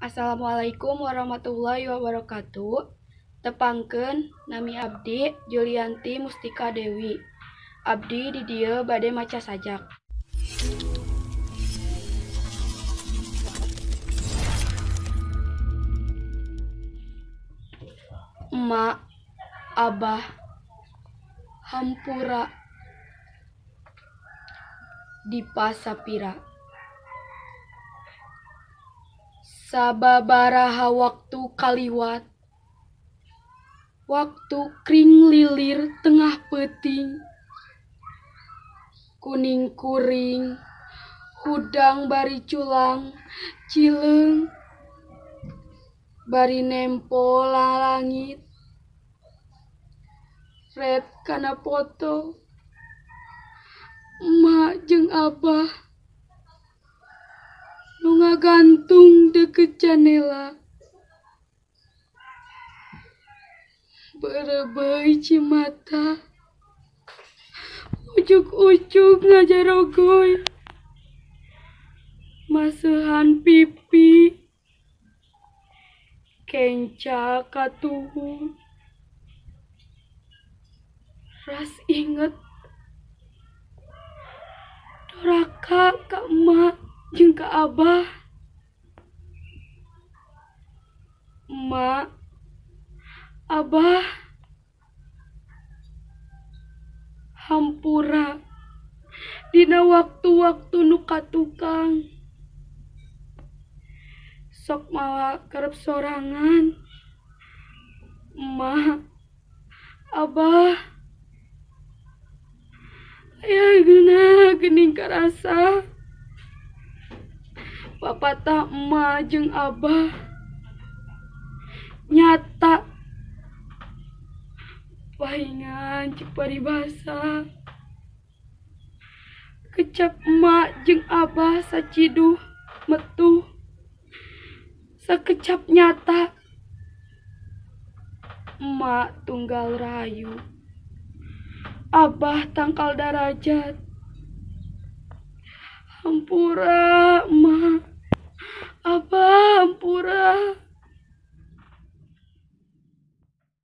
Assalamualaikum warahmatullahi wabarakatuh. Tepangkeun nami abdi Julianti Mustika Dewi. Abdi di dieu bade maca sajak. Emak, abah, hampura, dipa sapira. Sababaraha waktu kaliwat, waktu kring lilir tengah peuting, kuning kuring, hudang bari culang, cileung, bari nempo langit, red kana foto, emak jeung abah nu ngagantung deket jendela. Berebeuy cimata, ujuk-ujuk ngajarogoy, maseuhan pipi, kenca katuhun. Ras inget doraka ka emak jeung ka abah. Emak, abah, hampura dina waktu-waktu nu katukang. Sok mawa kerep sorangan. Emak, abah, aya geunah geuning karasa. Papatah emak jeung abah nyata pahingan cik paribasa. Kecap emak jeung abah saciduh metuh sakecap nyata. Emak tunggal rahayu, abah tangkal darajat. Hampura emak, abah hampura.